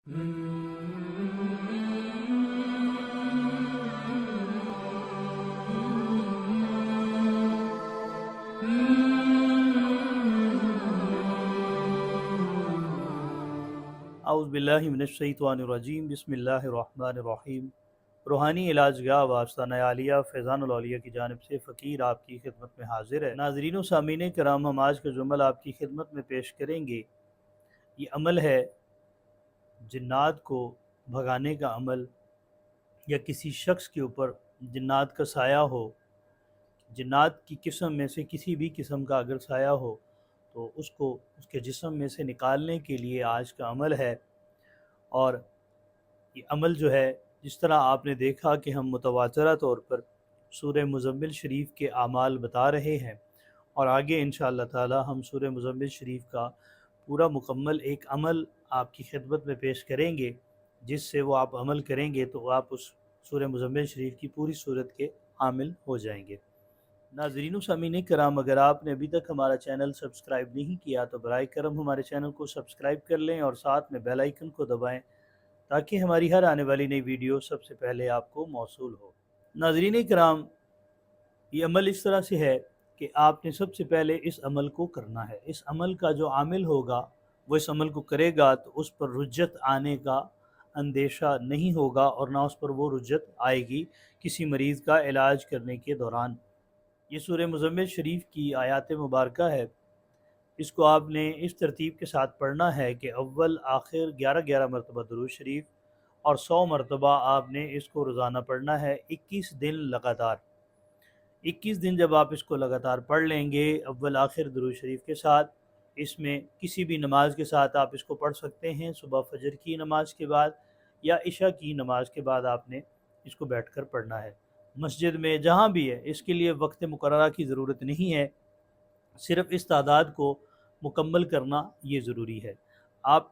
اعوذ باللہ من الشیطان الرجیم، بسم اللہ الرحمن الرحیم۔ روحانی علاج گاہ وابستہ عالیہ فیضان الاولیاء کی جانب سے فقیر آپ کی خدمت میں حاضر ہے۔ ناظرین و سامعین کرام، ہم آج کا جو عمل آپ کی خدمت میں پیش کریں گے، یہ عمل ہے جنات کو بھگانے کا عمل، یا کسی شخص کے اوپر جنات کا سایہ ہو، جنات کی قسم میں سے کسی بھی قسم کا اگر سایہ ہو تو اس کو اس کے جسم میں سے نکالنے کے لیے آج کا عمل ہے۔ اور یہ عمل جو ہے، جس طرح آپ نے دیکھا کہ ہم متواترہ طور پر سورہ مزمل شریف کے اعمال بتا رہے ہیں، اور آگے انشاءاللہ تعالی ہم سورہ مزمل شریف کا پورا مکمل ایک عمل آپ کی خدمت میں پیش کریں گے، جس سے وہ آپ عمل کریں گے تو آپ اس سورہ مزمل شریف کی پوری صورت کے عامل ہو جائیں گے۔ ناظرین و سامعین کرام، اگر آپ نے ابھی تک ہمارا چینل سبسکرائب نہیں کیا تو برائے کرم ہمارے چینل کو سبسکرائب کر لیں اور ساتھ میں بیل آئیکن کو دبائیں، تاکہ ہماری ہر آنے والی نئی ویڈیو سب سے پہلے آپ کو موصول ہو۔ ناظرین کرام، یہ عمل اس طرح سے ہے کہ آپ نے سب سے پہلے اس عمل کو کرنا ہے۔ اس عمل کا جو عامل ہوگا وہ اس عمل کو کرے گا تو اس پر رجت آنے کا اندیشہ نہیں ہوگا، اور نہ اس پر وہ رجت آئے گی کسی مریض کا علاج کرنے کے دوران۔ یہ سورہ مزمل شریف کی آیات مبارکہ ہے، اس کو آپ نے اس ترتیب کے ساتھ پڑھنا ہے کہ اول آخر 11 مرتبہ درود شریف، اور 100 مرتبہ آپ نے اس کو روزانہ پڑھنا ہے، 21 دن لگاتار۔ 21 دن جب آپ اس کو لگاتار پڑھ لیں گے اول آخر درود شریف کے ساتھ، اس میں کسی بھی نماز کے ساتھ آپ اس کو پڑھ سکتے ہیں، صبح فجر کی نماز کے بعد یا عشاء کی نماز کے بعد آپ نے اس کو بیٹھ کر پڑھنا ہے، مسجد میں جہاں بھی ہے۔ اس کے لیے وقت مقررہ کی ضرورت نہیں ہے، صرف اس تعداد کو مکمل کرنا یہ ضروری ہے۔ آپ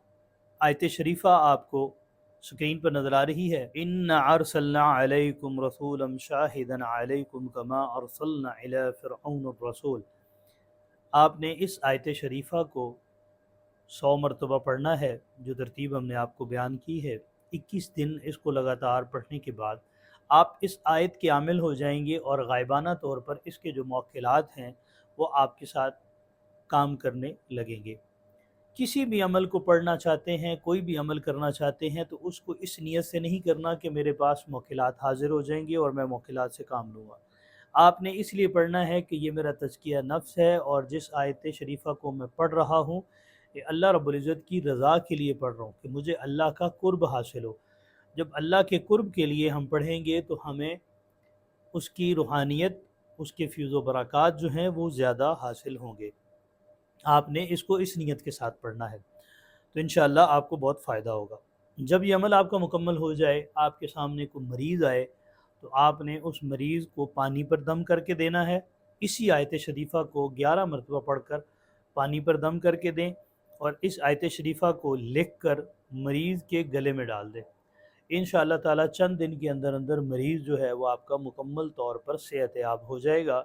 آیت شریفہ آپ کو سکرین پر نظر آ رہی ہے، اِنَّا أَرْسَلْنَا عَلَيْكُمْ رَسُولًا شَاهِدًا عَلَيْكُمْ كَمَا أَرْسَلْنَا إِلَى فِرْعَوْنَ الرَّسُولَ۔ آپ نے اس آیت شریفہ کو 100 مرتبہ پڑھنا ہے، جو ترتیب ہم نے آپ کو بیان کی ہے۔ 21 دن اس کو لگاتار پڑھنے کے بعد آپ اس آیت کے عامل ہو جائیں گے، اور غائبانہ طور پر اس کے جو موکلات ہیں وہ آپ کے ساتھ کام کرنے لگیں گے۔ کسی بھی عمل کو پڑھنا چاہتے ہیں، کوئی بھی عمل کرنا چاہتے ہیں، تو اس کو اس نیت سے نہیں کرنا کہ میرے پاس موکلات حاضر ہو جائیں گے اور میں موکلات سے کام لوں گا۔ آپ نے اس لیے پڑھنا ہے کہ یہ میرا تزکیہ نفس ہے، اور جس آیت شریفہ کو میں پڑھ رہا ہوں یہ اللہ رب العزت کی رضا کے لیے پڑھ رہا ہوں، کہ مجھے اللہ کا قرب حاصل ہو۔ جب اللہ کے قرب کے لیے ہم پڑھیں گے تو ہمیں اس کی روحانیت، اس کے فیض و برکات جو ہیں وہ زیادہ حاصل ہوں گے۔ آپ نے اس کو اس نیت کے ساتھ پڑھنا ہے، تو انشاءاللہ آپ کو بہت فائدہ ہوگا۔ جب یہ عمل آپ کا مکمل ہو جائے، آپ کے سامنے کوئی مریض آئے تو آپ نے اس مریض کو پانی پر دم کر کے دینا ہے۔ اسی آیت شریفہ کو 11 مرتبہ پڑھ کر پانی پر دم کر کے دیں، اور اس آیت شریفہ کو لکھ کر مریض کے گلے میں ڈال دیں۔ انشاءاللہ تعالی چند دن کے اندر اندر مریض جو ہے وہ آپ کا مکمل طور پر صحت یاب ہو جائے گا،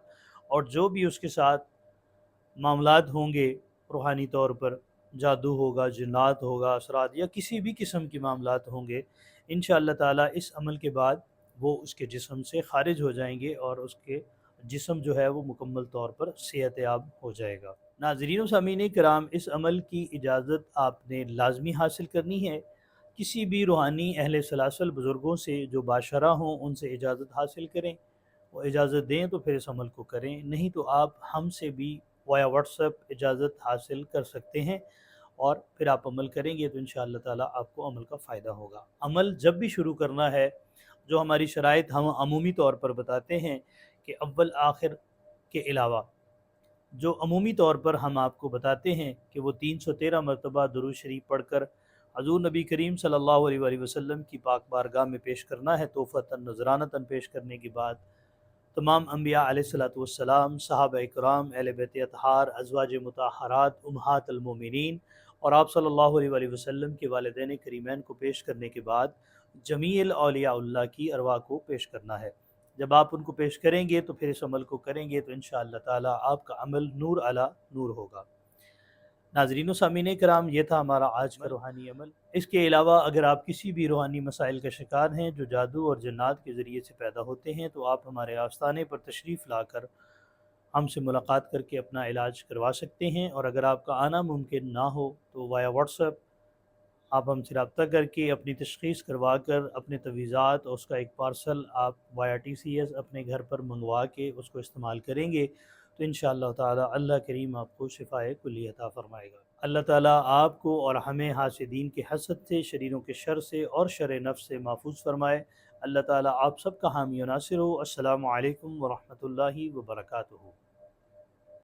اور جو بھی اس کے ساتھ معاملات ہوں گے روحانی طور پر، جادو ہوگا، جنات ہوگا، اثرات یا کسی بھی قسم کے معاملات ہوں گے، انشاءاللہ تعالی اس عمل کے بعد وہ اس کے جسم سے خارج ہو جائیں گے، اور اس کے جسم جو ہے وہ مکمل طور پر صحت یاب ہو جائے گا۔ ناظرین و سامعین کرام، اس عمل کی اجازت آپ نے لازمی حاصل کرنی ہے۔ کسی بھی روحانی اہل سلاسل بزرگوں سے جو باشرہ ہوں ان سے اجازت حاصل کریں، وہ اجازت دیں تو پھر اس عمل کو کریں، نہیں تو آپ ہم سے بھی وایا واٹس ایپ اجازت حاصل کر سکتے ہیں، اور پھر آپ عمل کریں گے تو انشاءاللہ تعالی آپ کو عمل کا فائدہ ہوگا۔ عمل جب بھی شروع کرنا ہے، جو ہماری شرائط ہم عمومی طور پر بتاتے ہیں کہ اول آخر کے علاوہ جو عمومی طور پر ہم آپ کو بتاتے ہیں کہ وہ 313 مرتبہ درود شریف پڑھ کر حضور نبی کریم صلی اللہ علیہ وآلہ وسلم کی پاک بارگاہ میں پیش کرنا ہے، تحفۃً نذرانۃً پیش کرنے کے بعد تمام انبیاء علیہ الصلوۃ والسلام، صحابہ کرام، اہل بیت اطہار، ازواج مطہرات، امہات المومنین، اور آپ صلی اللہ علیہ وآلہ وسلم کے والدین کریمین کو پیش کرنے کے بعد جمیع اولیاء اللہ کی ارواح کو پیش کرنا ہے۔ جب آپ ان کو پیش کریں گے تو پھر اس عمل کو کریں گے تو انشاءاللہ تعالی آپ کا عمل نور علی نور ہوگا۔ ناظرین و سامعین کرام، یہ تھا ہمارا آج کا روحانی عمل۔ اس کے علاوہ اگر آپ کسی بھی روحانی مسائل کا شکار ہیں جو جادو اور جنات کے ذریعے سے پیدا ہوتے ہیں، تو آپ ہمارے آستانے پر تشریف لا کر ہم سے ملاقات کر کے اپنا علاج کروا سکتے ہیں، اور اگر آپ کا آنا ممکن نہ ہو تو وایا واٹس ایپ آپ ہم سے رابطہ کر کے اپنی تشخیص کروا کر اپنے تویزات اور اس کا ایک پارسل آپ وایا ٹی سی ایس اپنے گھر پر منگوا کے اس کو استعمال کریں گے تو انشاءاللہ تعالی اللہ کریم آپ کو شفائے کلی عطا فرمائے گا۔ اللہ تعالیٰ آپ کو اور ہمیں حاسدین کے حسد سے، شریروں کے شر سے اور شر نفس سے محفوظ فرمائے۔ اللہ تعالیٰ آپ سب کا حامی و ناصر ہو۔ السلام علیکم ورحمۃ اللہ وبرکاتہ۔